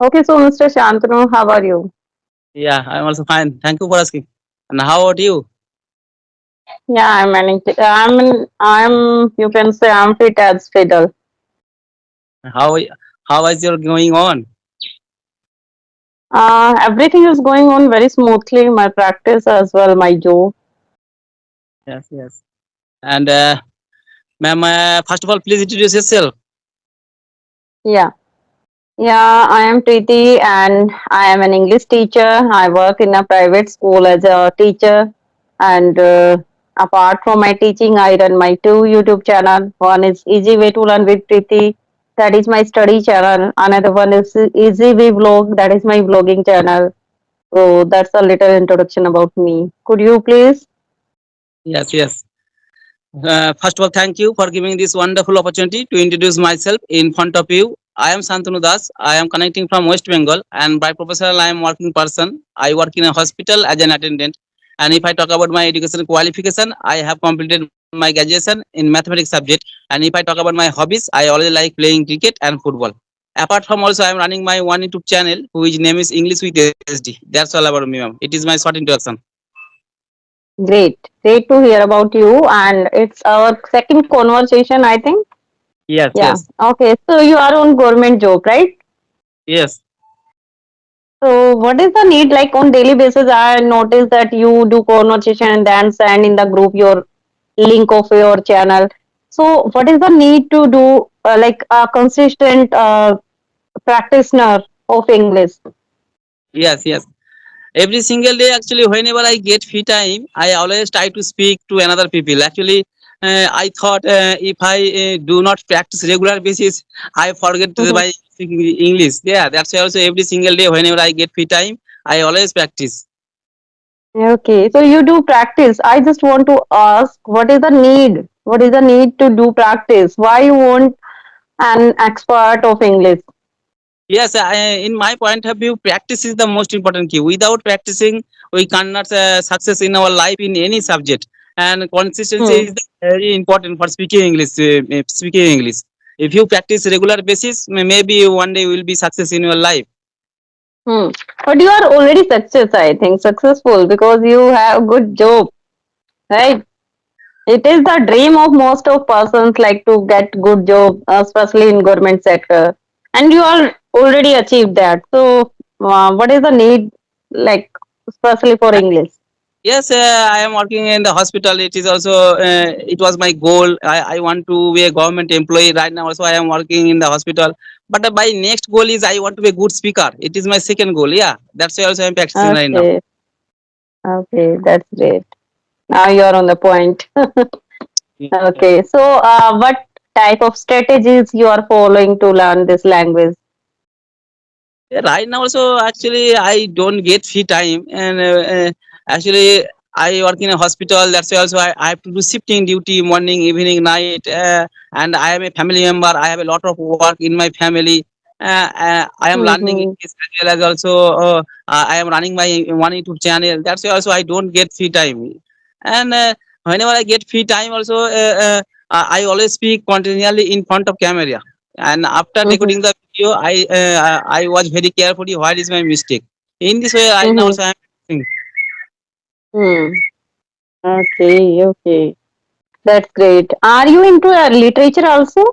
Okay, so Mr. Shantanu, how are you? Yeah, I'm also fine. Thank you for asking. And how about you? Yeah, I'm managing. You can say I'm fit as fiddle. How how is your going on? Everything is going on very smoothly. My practice as well, my job. Yes, yes. And ma'am, first of all, please introduce yourself. Yeah, yeah. I am Preeti, and I am an English teacher. I work in a private school as a teacher, and apart from my teaching, I run my two YouTube channel. One is Easy Way to Learn with Preeti. That is my study channel. Another one is Easy Way Vlog. That is my vlogging channel. So that's a little introduction about me. Could you please? Yes, yes. First of all, thank you for giving this wonderful opportunity to introduce myself in front of you. I am Santanu Das. I am connecting from West Bengal, and by professional, I am working person. I work in a hospital as an attendant. And if I talk about my education qualification, I have completed my graduation in mathematics subject. And if I talk about my hobbies, I always like playing cricket and football. Apart from also, I am running my one YouTube channel, which name is English with SD. That's all about me, ma'am. It is my short introduction. Great. Great to hear about you. And it's our second conversation, I think. Yes, Yeah. yes, Okay. So you are on government job, right? yes. So what is the need like on daily basis? I noticed that you do conversation and then send in the group your link of your channel. So what is the need to do like a consistent practitioner of English? Yes, yes. Every single day, actually, whenever I get free time, I always try to speak to another people. Actually, I thought if I do not practice regular basis, I forget my English. Yeah, that's why also every single day, whenever I get free time, I always practice. Okay, so you do practice. I just want to ask, what is the need? What is the need to do practice? Why you want an expert of English? Yes, in my point of view, practice is the most important key. Without practicing, we cannot success in our life in any subject. And consistency Hmm. is very important for speaking English. Speaking English. If you practice regular basis, maybe one day you will be success in your life. Hmm. But you are already success, I think, successful because you have good job, right? It is the dream of most of persons like to get good job, especially in government sector. And you are already achieved that. So, what is the need like, especially for English? Yes, I am working in the hospital. It is also it was my goal. I want to be a government employee right now. Also, I am working in the hospital. But my next goal is I want to be a good speaker. It is my second goal. Yeah, that's why also I am practicing right now. Okay, okay, that's great. Now you are on the point. Okay, so what type of strategies you are following to learn this language? Yeah, right now also actually I don't get free time, and actually I work in a hospital. That's why also I have to do shifting duty morning, evening, night, and I am a family member. I have a lot of work in my family. I am learning Mm-hmm. English as well as also I am running my one YouTube channel. That's why also I don't get free time, and whenever I get free time also I always speak continually in front of camera, and after Mm-hmm. recording the video I was very carefully what is my mistake. In this way right now Mm-hmm. also I am. Hmm. Okay, okay. That's great. Are you into literature also?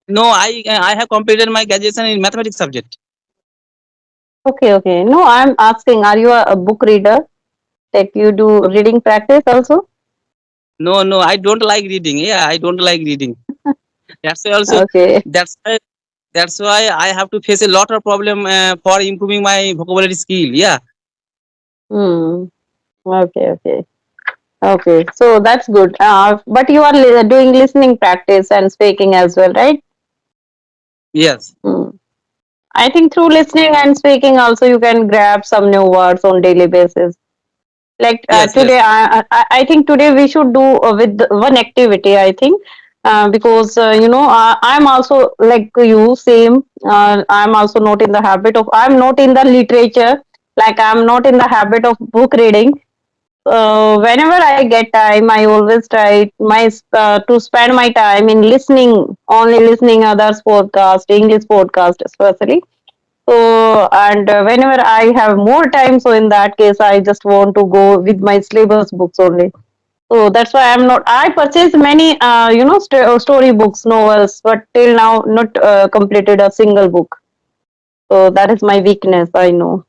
No, I have completed my graduation in mathematics subject. Okay, okay. No, I'm asking, are you a book reader? Like you do reading practice also? No, no, I don't like reading. Yeah, I don't like reading. That's why also Okay. that's why that's why I have to face a lot of problem for improving my vocabulary skill. Yeah. Hmm. Okay, okay. Okay. So that's good. But you are doing listening practice and speaking as well, right? Yes, Hmm. I think through listening and speaking also you can grab some new words on daily basis. Like yes, today yes. I think today we should do with one activity, I think, because I'm also like you same. I'm also not in the habit of, I'm not in the literature, like I'm not in the habit of book reading. Whenever I get time I always try to spend my time in listening, only listening others podcast, English podcast especially. So, and whenever I have more time, so in that case, I just want to go with my syllabus books only. So that's why I'm not. I purchased many, story books, novels, but till now not completed a single book. So that is my weakness. I know.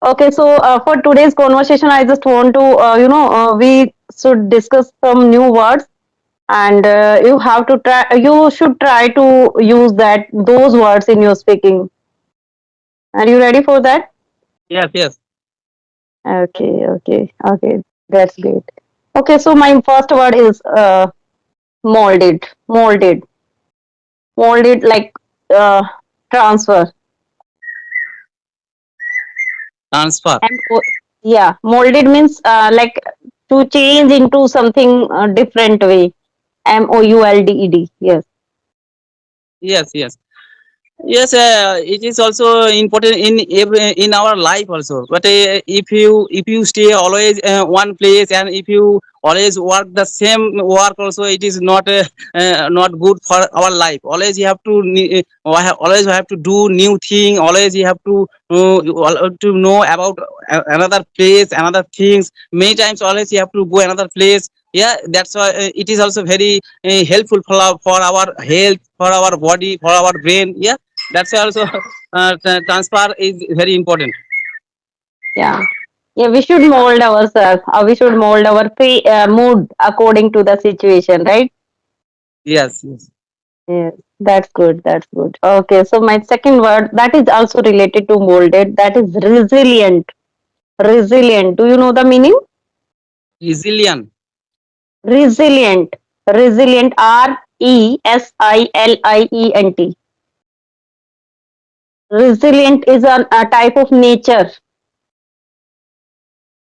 Okay, so for today's conversation, I just want to, we should discuss some new words, and you have to try. You should try to use that those words in your speaking. Are you ready for that? Yes, yes. Okay, okay, okay. That's great. Okay, so my first word is molded, molded, molded like uh, transfer. Transfer. And yeah, molded means like to change into something different way. Molded. Yes. Yes, yes. Yes, it is also important in in our life also. But if you stay always one place, and if you always work the same work also, it is not good for our life. Always you have to always you have to do new thing. Always you have to know about another place, another things. Many times always you have to go another place. Yeah, that's why it is also very helpful for our health, for our body, for our brain. Yeah, that's why also transfer is very important. Yeah. Yeah, we should mold ourselves. We should mold our mood according to the situation, right? Yes, yes. Yes, that's good. That's good. Okay, so my second word that is also related to molded. That is resilient. Resilient. Do you know the meaning? Resilient. Resilient. Resilient. Resilient. Resilient is a type of nature.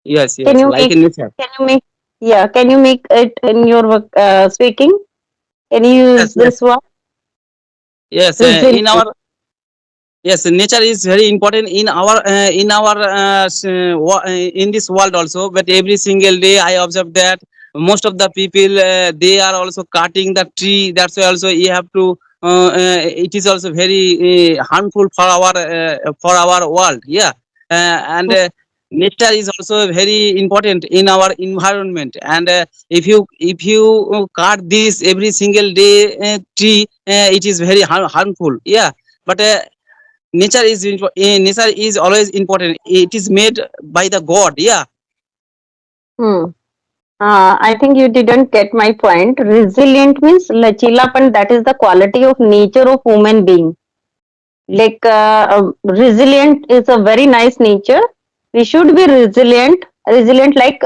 Yes, Can yes, you like make? in nature. Can you make? Yeah. Can you make it in your speaking? Can you Yes, use yes, this word? yes. In Resilient. our Yes, nature is very important in our in this world also. But every single day, I observe that most of the people they are also cutting the tree. That's why also you have to. It is also very harmful for our world. Yeah, and nature is also very important in our environment. And if you cut this every single day tree, it is very harmful. Yeah, but nature is always important. It is made by the god. Yeah. Hmm. I think you didn't get my point. Resilient means lachilapan. That is the quality of nature of human being. Like resilient is a very nice nature. We should be resilient. Resilient, like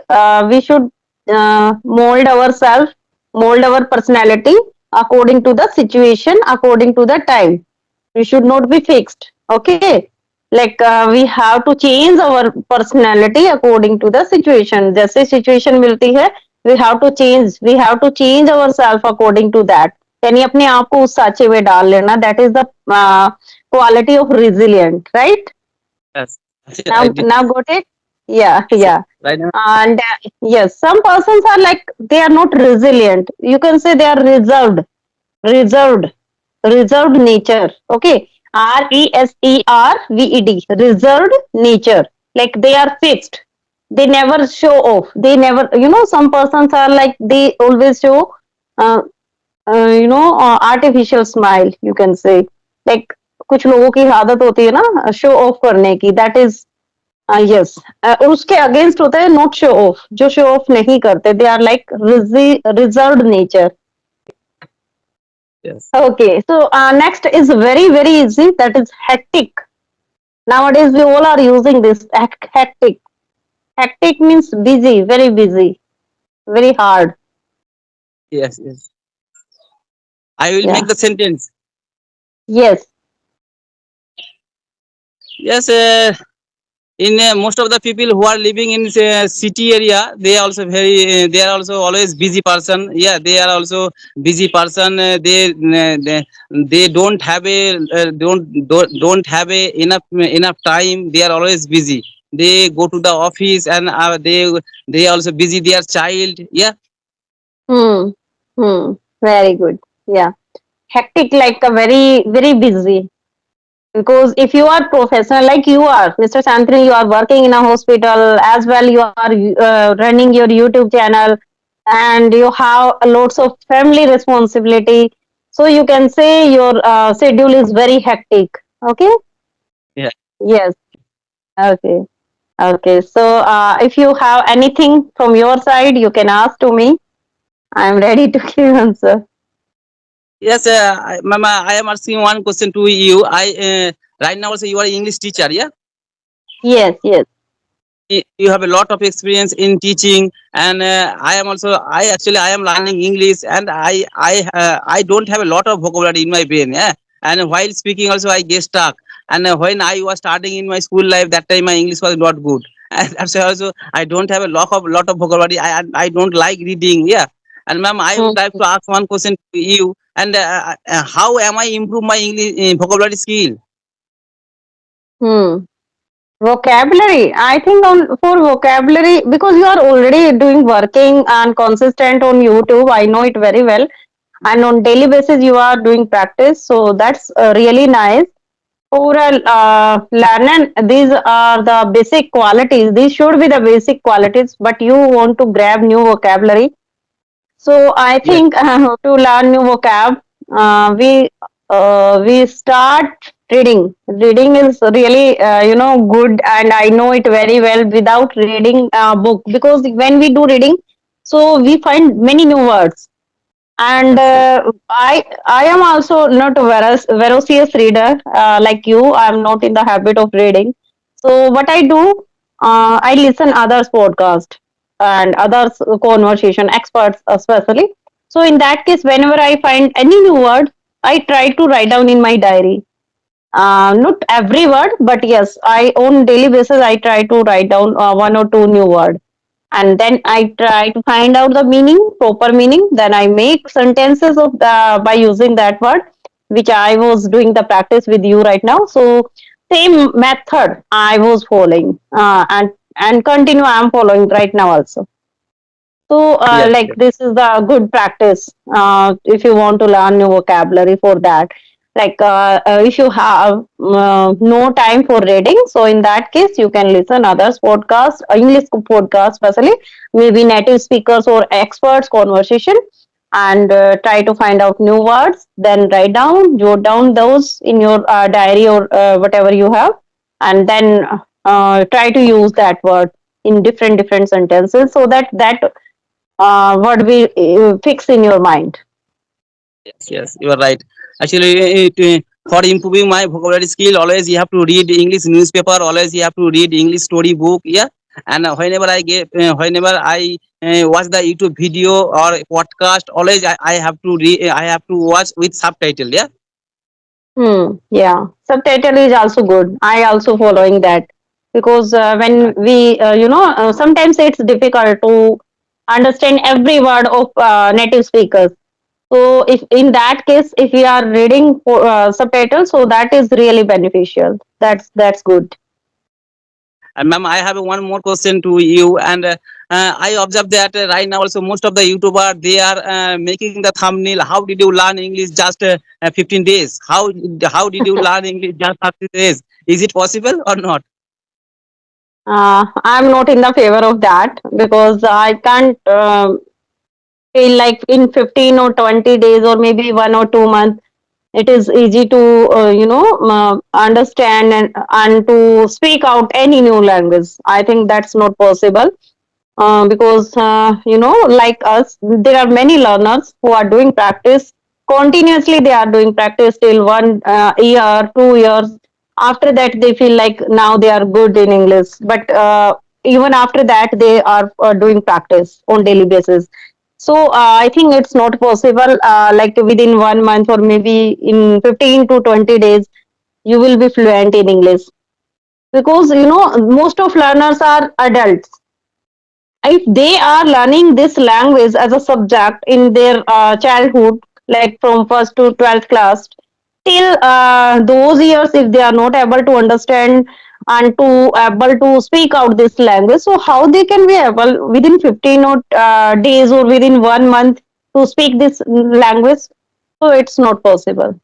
we should mold ourselves, mold our personality according to the situation, according to the time. We should not be fixed. Okay, like we have to change our personality according to the situation. जैसे situation मिलती है, we have to change ourselves according to that. यानी अपने आप को उस साचे में डाल लेना. That is the quality of resilient, right? Yes. I did. Now got it. Yeah, Yes, yes. yeah. Right now. And yes, some persons are like they are not resilient. You can say they are reserved, reserved nature. Okay, reserved, reserved nature. Like they are fixed. They never show off. They never, some persons are like they always show, uh, artificial smile. You can say like कुछ लोगों की आदत होती है ना show off करने की. That is yes. और उसके अगेंस्ट होता है नॉट शो ऑफ. जो शो ऑफ नहीं करते they are like reserved nature. Yes. Okay, so next is very, very easy. That is hectic. Nowadays, we all are using this hectic. Hectic means busy, very busy, very hard. Yes, yes. I will make Yeah. the sentence. Yes. Yes. In most of the people who are living in city area, they are also always busy person. Yeah, they are also busy person. They don't have don't have a enough time. They are always busy. They go to the office, and they also busy their child. Yeah. Hmm. Hmm. Very good. Yeah. Hectic, like a very, very busy. Because if you are professional like you are, Mr. Santri, you are working in a hospital as well. You are running your YouTube channel, and you have lots of family responsibility. So you can say your schedule is very hectic. Okay. Yeah. Yes. Okay. Okay. So if you have anything from your side, you can ask to me. I am ready to give answer. Yes, Mama, I am asking one question to you. Right now also you are English teacher, yeah? Yes. Yes. You have a lot of experience in teaching, and I am also, I am learning English, and I don't have a lot of vocabulary in my brain, yeah. And while speaking also I get stuck. And when I was starting in my school life, that time my English was not good. And that's why also I don't have a lot of vocabulary. I don't like reading, yeah. And ma'am, I would like Hmm. to ask one question to you. And how am I improve my English vocabulary skill? Hmm. Vocabulary. I think on for vocabulary because you are already doing working and consistent on YouTube. I know it very well, and on daily basis you are doing practice. So that's really nice. Overall, learning these are the basic qualities. These should be the basic qualities. But you want to grab new vocabulary, so I Yes, think to learn new vocab, we start reading. Reading is really good, and I know it very well without reading a book, because when we do reading, so we find many new words. And yes, yes, I am also not a voracious reader like you. I am not in the habit of reading. So what I do, I listen others podcast and others conversation experts especially. So in that case, whenever I find any new word, I try to write down in my diary. Not every word, but yes, I on daily basis I try to write down one or two new word, and then I try to find out the meaning, proper meaning. Then I make sentences of the by using that word, which I was doing the practice with you right now. So same method I was following, and continue I am following right now also. So, yes, like yes, this is the good practice if you want to learn new vocabulary for that. Like if you have no time for reading, so in that case you can listen others podcast, English podcast, especially maybe native speakers or experts conversation, and try to find out new words. Then write down, jot down those in your diary or whatever you have, and then try to use that word in different sentences, so that what we fix in your mind. yes, yes, you are right. Actually, for improving my vocabulary skill, always you have to read English newspaper. Always you have to read English story book. Yeah, and whenever I watch the YouTube video or podcast, always I have to I have to watch with subtitle. Yeah. Yeah, subtitle is also good. I also following that, because when we sometimes it's difficult to understand every word of native speakers. So if in that case, if we are reading subtitles, so that is really beneficial. That's good. And ma'am, I have one more question to you. And I observe that right now also most of the YouTuber they are making the thumbnail. How did you learn English just 15 days? How did you learn English just 30 days? Is it possible or not? I'm not in the favor of that, because I can't feel like in 15 or 20 days or maybe 1 or 2 months it is easy to understand and to speak out any new language. I think that's not possible, because like us, there are many learners who are doing practice continuously. They are doing practice till 1 year, 2 years. After that they feel like now they are good in English, but even after that they are doing practice on daily basis. So I think it's not possible like within 1 month or maybe in 15 to 20 days you will be fluent in English, because most of learners are adults. If they are learning this language as a subject in their childhood, like from first to 12th class, till those years, if they are not able to understand and to able to speak out this language, so how they can be able within 15 or days or within 1 month to speak this language? So it's not possible.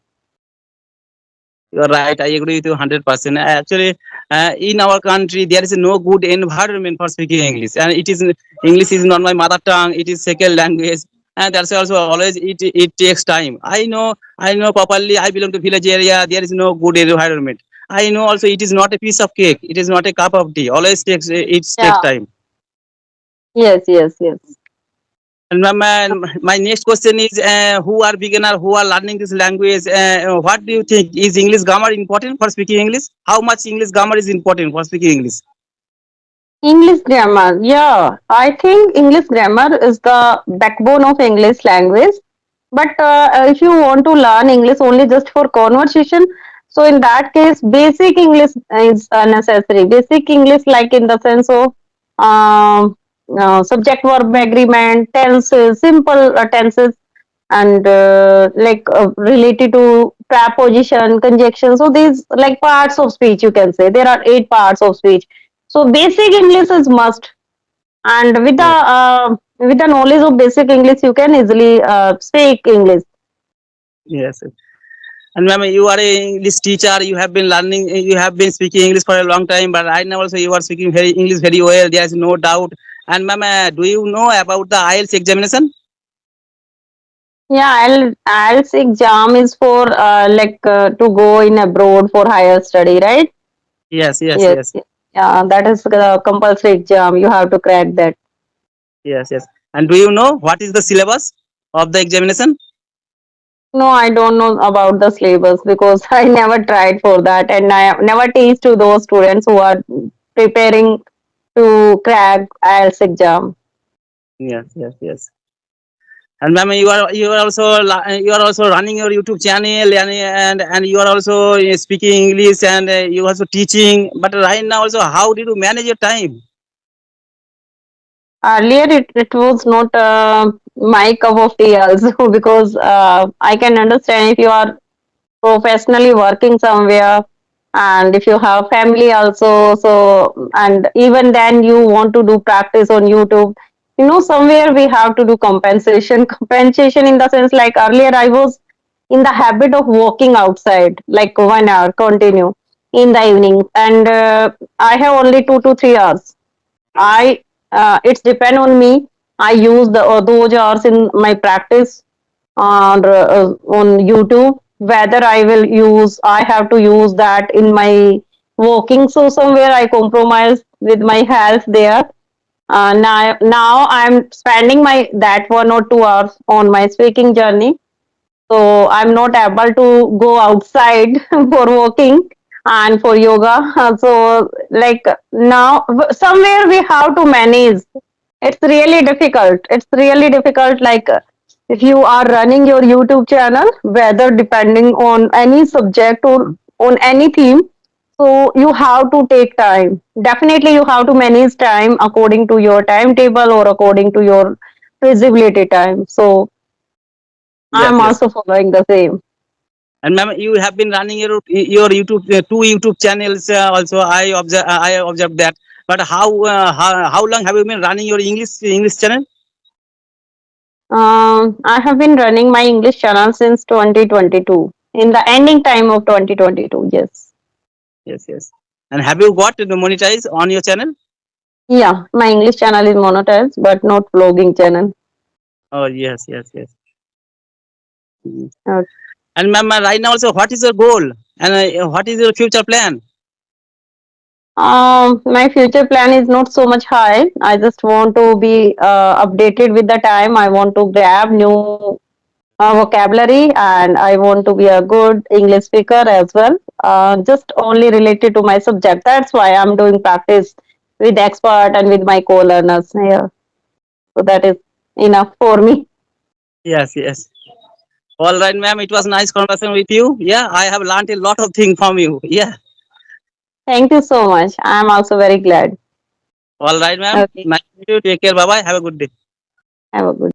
You're right. I agree with you 100%. Actually, in our country, there is no good environment for speaking English, and English is not my mother tongue. It is second language, and that's also always it takes time. I know properly. I belong to village area. There is no good environment. I know also it is not a piece of cake. It is not a cup of tea. Always takes Yeah. time. Yes, yes, yes. And my next question is, who are beginner who are learning this language? What do you think? Is English grammar important for speaking English? How much English grammar is important for speaking English? English grammar. Yeah, I think English grammar is the backbone of English language. But if you want to learn English only just for conversation, so in that case, basic English is necessary. Basic English, like in the sense of um, subject verb agreement, tenses, simple tenses, and related to preposition, conjunction. So these like parts of speech, you can say there are 8 parts of speech. So basic English is must, and Yes, with the knowledge of basic English, you can easily speak English. yes. And ma'am, you are a English teacher. You have been learning. You have been speaking English for a long time. But right now also you are speaking very English very well. There is no doubt. And ma'am, do you know about the IELTS examination? Yeah, IELTS exam is for to go in abroad for higher study, right? Yes, yes, Yes, yes, yeah, that is the compulsory exam. You have to crack that. yes, yes. And do you know what is the syllabus of the examination? No, I don't know about the syllabus because I never tried for that, and I never teach to those students who are preparing to crack IELTS exam. Yes, yes, yes. And ma'am, you are also running your YouTube channel, and you are also speaking English, and you are also teaching. But right now also, how did you manage your time? Earlier, it was not my cup of tea also because I can understand if you are professionally working somewhere and if you have family also, so and even then you want to do practice on YouTube, somewhere we have to do compensation in the sense like earlier I was in the habit of walking outside like 1 hour continue in the evening, and I have only 2 to 3 hours. I It's depend on me. I use those hours in my practice on YouTube. Whether I will use, I have to use that in my walking. So somewhere I compromise with my health there. Now I'm spending my that 1 or 2 hours on my speaking journey, so I'm not able to go outside for walking and for yoga. So like now somewhere we have to manage. It's really difficult like if you are running your YouTube channel, whether depending on any subject or on any theme, so you have to take time. Definitely you have to manage time according to your timetable or according to your feasibility time. So Yes, I'm yes. also following the same. And ma'am, you have been running your YouTube two YouTube channels. Also, I observed that. But how long have you been running your English channel? I have been running my English channel since 2022, in the ending time of 2022. Yes. Yes, yes. And have you got to monetize on your channel? Yeah, my English channel is monetized, but not vlogging channel. Oh, yes, yes, yes. Mm. Uh, And ma'am, right now also, what is your goal and what is your future plan? my future plan is not so much high. I just want to be updated with the time. I want to grab new vocabulary, and I want to be a good English speaker as well. Just only related to my subject. That's why I'm doing practice with expert and with my co-learners here. So that is enough for me. Yes, yes. All right, ma'am. It was nice conversation with you. Yeah, I have learned a lot of things from you. Yeah. Thank you so much. I'm also very glad. All right, ma'am. Okay. Nice to meet you. Take care. Bye bye. Have a good day. Have a good